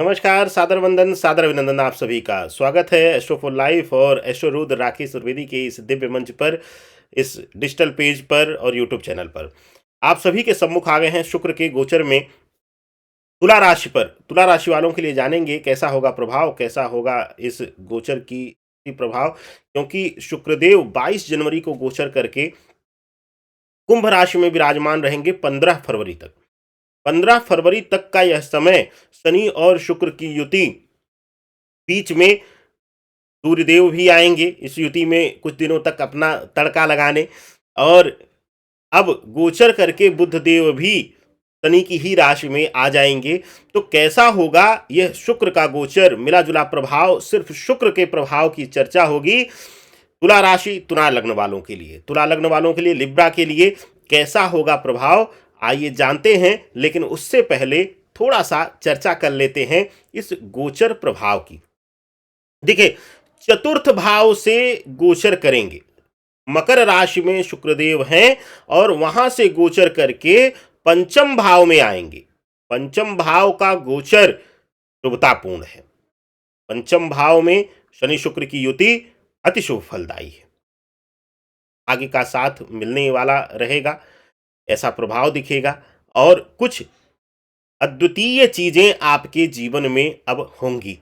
नमस्कार, सादर वंदन, सादर अभिनंदन आप सभी का। स्वागत है एस्ट्रो फॉर लाइफ और एस्ट्रो रुद्र राकेश चतुर्वेदी के इस दिव्य मंच पर, इस डिजिटल पेज पर और यूट्यूब चैनल पर। आप सभी के सम्मुख आ गए हैं शुक्र के गोचर में तुला राशि पर। तुला राशि वालों के लिए जानेंगे कैसा होगा प्रभाव, कैसा होगा इस गोचर की प्रभाव, क्योंकि शुक्रदेव 22 जनवरी को गोचर करके कुंभ राशि में विराजमान रहेंगे 15 फरवरी तक। 15 फरवरी तक का यह समय शनि और शुक्र की युति, बीच में सूर्यदेव भी आएंगे इस युति में कुछ दिनों तक अपना तड़का लगाने, और अब गोचर करके बुध देव भी शनि की ही राशि में आ जाएंगे। तो कैसा होगा यह शुक्र का गोचर, मिला जुला प्रभाव, सिर्फ शुक्र के प्रभाव की चर्चा होगी तुला राशि तुला लग्न वालों के लिए। तुला लग्न वालों के लिए, लिब्रा के लिए कैसा होगा प्रभाव, आइए जानते हैं। लेकिन उससे पहले थोड़ा सा चर्चा कर लेते हैं इस गोचर प्रभाव की। देखिए, चतुर्थ भाव से गोचर करेंगे, मकर राशि में शुक्रदेव हैं और वहां से गोचर करके पंचम भाव में आएंगे। पंचम भाव का गोचर शुभतापूर्ण है। पंचम भाव में शनि शुक्र की युति अति शुभ फलदायी है, आगे का साथ मिलने वाला रहेगा, ऐसा प्रभाव दिखेगा और कुछ अद्वितीय चीजें आपके जीवन में अब होंगी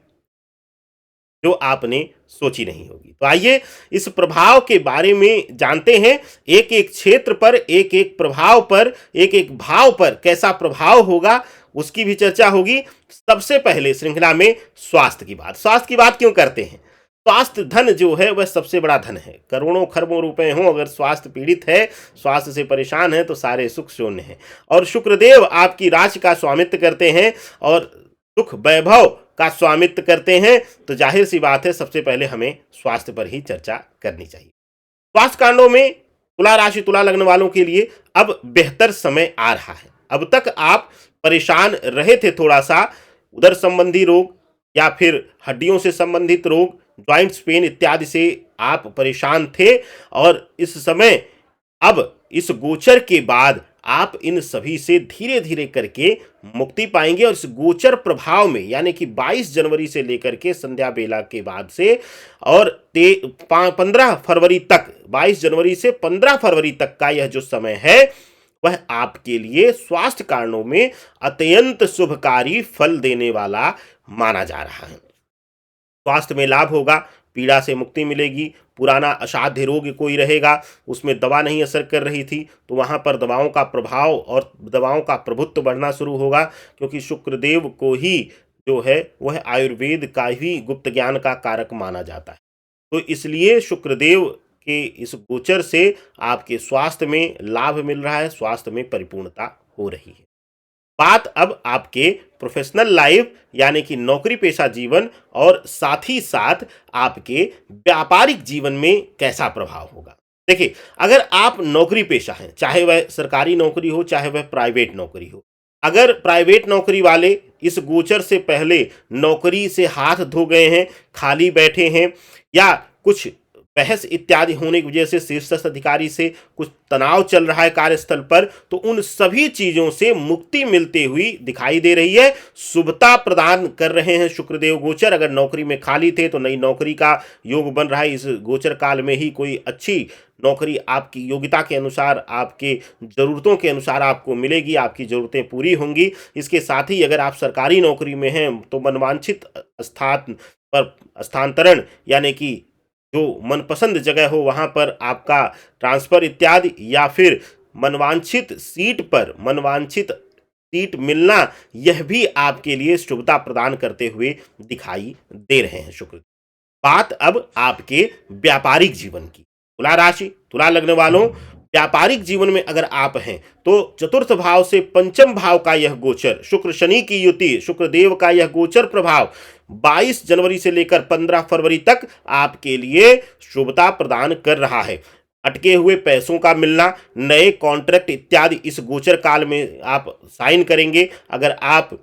जो आपने सोची नहीं होगी। तो आइए इस प्रभाव के बारे में जानते हैं। एक एक क्षेत्र पर, एक एक प्रभाव पर, एक एक भाव पर कैसा प्रभाव होगा उसकी भी चर्चा होगी। सबसे पहले श्रृंखला में स्वास्थ्य की बात। स्वास्थ्य की बात क्यों करते हैं? स्वास्थ्य धन जो है वह सबसे बड़ा धन है। करोड़ों खरबों रुपए हों, अगर स्वास्थ्य पीड़ित है, स्वास्थ्य से परेशान है, तो सारे सुख शून्य हैं। और शुक्रदेव आपकी राशि का स्वामित्व करते हैं और सुख वैभव का स्वामित्व करते हैं। तो जाहिर सी बात है, सबसे पहले हमें स्वास्थ्य पर ही चर्चा करनी चाहिए। स्वास्थ्य कांडों में तुला राशि तुला लग्न वालों के लिए अब बेहतर समय आ रहा है। अब तक आप परेशान रहे थे, थोड़ा सा उदर संबंधी रोग या फिर हड्डियों से संबंधित रोग, जॉइंट्स पेन इत्यादि से आप परेशान थे, और इस समय अब इस गोचर के बाद आप इन सभी से धीरे धीरे करके मुक्ति पाएंगे। और इस गोचर प्रभाव में, यानी कि 22 जनवरी से लेकर के संध्या बेला के बाद से और 15 फरवरी तक, 22 जनवरी से 15 फरवरी तक का यह जो समय है वह आपके लिए स्वास्थ्य कारणों में अत्यंत शुभकारी फल देने वाला माना जा रहा है। स्वास्थ्य में लाभ होगा, पीड़ा से मुक्ति मिलेगी। पुराना असाध्य रोग कोई रहेगा, उसमें दवा नहीं असर कर रही थी, तो वहां पर दवाओं का प्रभाव और दवाओं का प्रभुत्व बढ़ना शुरू होगा, क्योंकि शुक्रदेव को ही जो है वह आयुर्वेद का ही गुप्त ज्ञान का कारक माना जाता है। तो इसलिए शुक्रदेव के इस गोचर से आपके स्वास्थ्य में लाभ मिल रहा है, स्वास्थ्य में परिपूर्णता हो रही है। बात अब आपके प्रोफेशनल लाइफ, यानी कि नौकरी पेशा जीवन और साथ ही साथ आपके व्यापारिक जीवन में कैसा प्रभाव होगा। देखिए, अगर आप नौकरी पेशा हैं, चाहे वह सरकारी नौकरी हो, चाहे वह प्राइवेट नौकरी हो, अगर प्राइवेट नौकरी वाले इस गोचर से पहले नौकरी से हाथ धो गए हैं, खाली बैठे हैं, या कुछ बहस इत्यादि होने की वजह से शीर्षस्थ अधिकारी से कुछ तनाव चल रहा है कार्यस्थल पर, तो उन सभी चीजों से मुक्ति मिलते हुई दिखाई दे रही है। शुभता प्रदान कर रहे हैं शुक्रदेव गोचर। अगर नौकरी में खाली थे तो नई नौकरी का योग बन रहा है। इस गोचर काल में ही कोई अच्छी नौकरी आपकी योग्यता के अनुसार, आपके ज़रूरतों के अनुसार आपको मिलेगी, आपकी ज़रूरतें पूरी होंगी। इसके साथ ही अगर आप सरकारी नौकरी में हैं तो मनवांछित स्थान पर स्थानांतरण, यानी कि जो मनपसंद जगह हो वहां पर आपका ट्रांसफर इत्यादि, या फिर मनवांछित सीट मिलना, यह भी आपके लिए शुभता प्रदान करते हुए दिखाई दे रहे हैं शुक्र। बात अब आपके व्यापारिक जीवन की। तुला राशि तुला लग्न वालों, व्यापारिक जीवन में अगर आप हैं तो चतुर्थ भाव से पंचम भाव का यह गोचर, शुक्र शनि की युति, शुक्रदेव का यह गोचर प्रभाव 22 जनवरी से लेकर 15 फरवरी तक आपके लिए शुभता प्रदान कर रहा है। अटके हुए पैसों का मिलना, नए कॉन्ट्रैक्ट इत्यादि इस गोचर काल में आप साइन करेंगे। अगर आप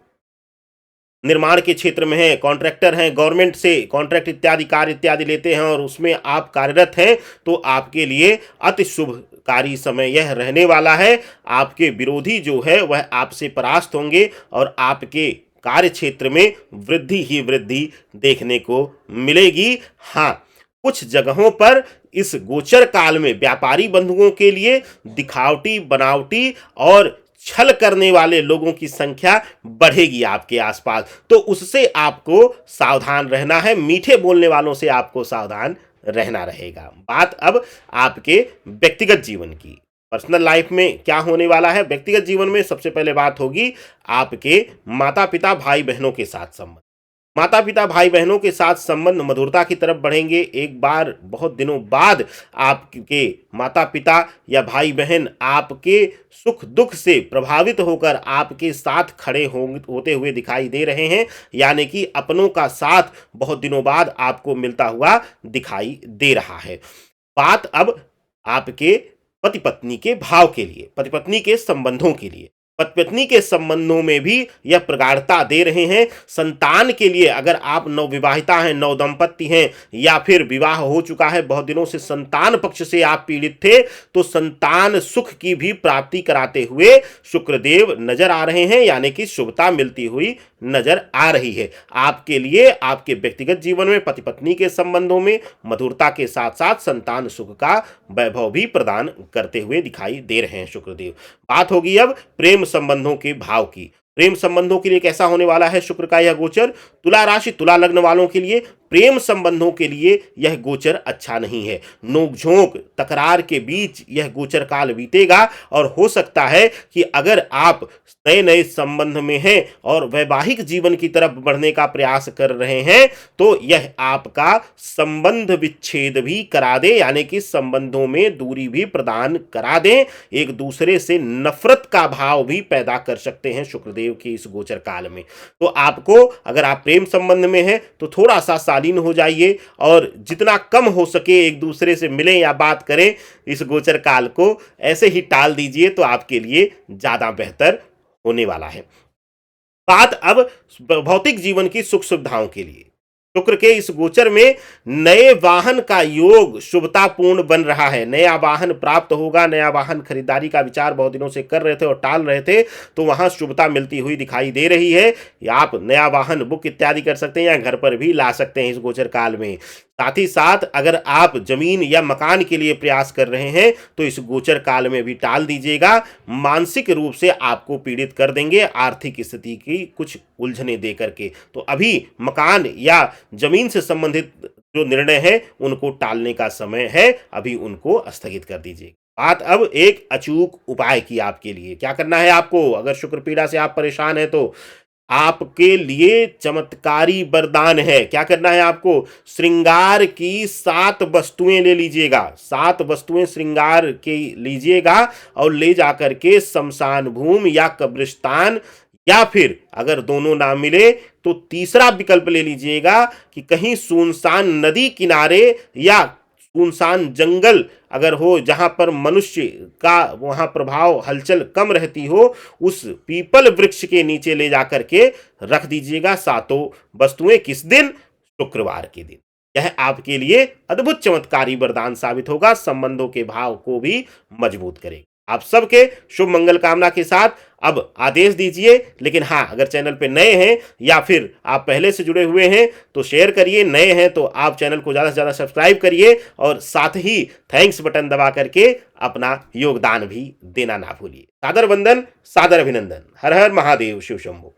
निर्माण के क्षेत्र में हैं, कॉन्ट्रैक्टर हैं, गवर्नमेंट से कॉन्ट्रैक्ट इत्यादि कार्य इत्यादि लेते हैं और उसमें आप कार्यरत हैं, तो आपके लिए अति शुभकारी समय यह रहने वाला है। आपके विरोधी जो है वह आपसे परास्त होंगे और आपके कार्य क्षेत्र में वृद्धि ही वृद्धि देखने को मिलेगी। हाँ, कुछ जगहों पर इस गोचर काल में व्यापारी बंधुओं के लिए दिखावटी, बनावटी और छल करने वाले लोगों की संख्या बढ़ेगी आपके आसपास, तो उससे आपको सावधान रहना है। मीठे बोलने वालों से आपको सावधान रहना रहेगा। बात अब आपके व्यक्तिगत जीवन की, पर्सनल लाइफ में क्या होने वाला है। व्यक्तिगत जीवन में सबसे पहले बात होगी आपके माता पिता भाई बहनों के साथ संबंध। माता पिता भाई बहनों के साथ संबंध मधुरता की तरफ बढ़ेंगे। एक बार बहुत दिनों बाद आपके माता पिता या भाई बहन आपके सुख दुख से प्रभावित होकर आपके साथ खड़े होते हुए दिखाई दे रहे हैं, यानी कि अपनों का साथ बहुत दिनों बाद आपको मिलता हुआ दिखाई दे रहा है। बात अब आपके पति पत्नी के भाव के लिए, पति पत्नी के संबंधों के लिए, पति पत्नी के संबंधों में भी यह प्रगाढ़ता दे रहे हैं। संतान के लिए अगर आप नवविवाहिता हैं, नवदंपति हैं, या फिर विवाह हो चुका है, बहुत दिनों से संतान पक्ष से आप पीड़ित थे, तो संतान सुख की भी प्राप्ति कराते हुए शुक्रदेव नजर आ रहे हैं, यानी कि शुभता मिलती हुई नजर आ रही है। आपके लिए आपके व्यक्तिगत जीवन में पति पत्नी के संबंधों में मधुरता के साथ साथ संतान सुख का वैभव भी प्रदान करते हुए दिखाई दे रहे हैं शुक्रदेव। बात होगी अब प्रेम संबंधों के भाव की। प्रेम संबंधों के लिए कैसा होने वाला है शुक्र का यह गोचर। तुला राशि, तुला लग्न वालों के लिए प्रेम संबंधों के लिए यह गोचर अच्छा नहीं है। नोकझोंक, तकरार के बीच यह गोचर काल बीतेगा, और हो सकता है कि अगर आप नए नए संबंध में हैं और वैवाहिक जीवन की तरफ बढ़ने का प्रयास कर रहे हैं, तो यह आपका संबंध विच्छेद भी करा दे, यानी कि संबंधों में दूरी भी प्रदान करा दें। एक दूसरे से नफरत का भाव भी पैदा कर सकते हैं शुक्रदेव के इस गोचर काल में। तो आपको, अगर आप प्रेम संबंध में हैं, तो थोड़ा सा शालीन हो जाइए और जितना कम हो सके एक दूसरे से मिलें या बात करें। इस गोचर काल को ऐसे ही टाल दीजिए तो आपके लिए ज्यादा बेहतर होने वाला है। बात अब भौतिक जीवन की सुख सुविधाओं के लिए। शुक्र के इस गोचर में नए वाहन का योग शुभतापूर्ण बन रहा है। नया वाहन प्राप्त होगा। नया वाहन खरीदारी का विचार बहुत दिनों से कर रहे थे और टाल रहे थे, तो वहां शुभता मिलती हुई दिखाई दे रही है। आप नया वाहन बुक इत्यादि कर सकते हैं या घर पर भी ला सकते हैं इस गोचर काल में। साथ ही साथ अगर आप जमीन या मकान के लिए प्रयास कर रहे हैं, तो इस गोचर काल में भी टाल दीजिएगा। मानसिक रूप से आपको पीड़ित कर देंगे आर्थिक स्थिति की कुछ उलझने दे करके। तो अभी मकान या जमीन से संबंधित जो निर्णय है उनको टालने का समय है, अभी उनको स्थगित कर दीजिए। बात अब एक अचूक उपाय की आपके लिए। क्या करना है आपको, अगर शुक्र पीड़ा से आप परेशान हैं तो आपके लिए चमत्कारी वरदान है। क्या करना है आपको, श्रृंगार की 7 वस्तुएं ले लीजिएगा। 7 वस्तुएं श्रृंगार के लीजिएगा और ले जाकर के शमशान भूमि या कब्रिस्तान, या फिर अगर दोनों ना मिले तो तीसरा विकल्प ले लीजिएगा कि कहीं सुनसान नदी किनारे या सुनसान जंगल अगर हो, जहां पर मनुष्य का वहां प्रभाव हलचल कम रहती हो, उस पीपल वृक्ष के नीचे ले जाकर के रख दीजिएगा 7 वस्तुएं। किस दिन, शुक्रवार के दिन। यह आपके लिए अद्भुत चमत्कारी वरदान साबित होगा, संबंधों के भाव को भी मजबूत करेगा। आप सबके शुभ मंगल कामना के साथ अब आदेश दीजिए। लेकिन हाँ, अगर चैनल पे नए हैं या फिर आप पहले से जुड़े हुए हैं तो शेयर करिए, नए हैं तो आप चैनल को ज़्यादा से ज़्यादा सब्सक्राइब करिए और साथ ही थैंक्स बटन दबा करके अपना योगदान भी देना ना भूलिए। सादर वंदन, सादर अभिनंदन। हर हर महादेव, शिव शंभो।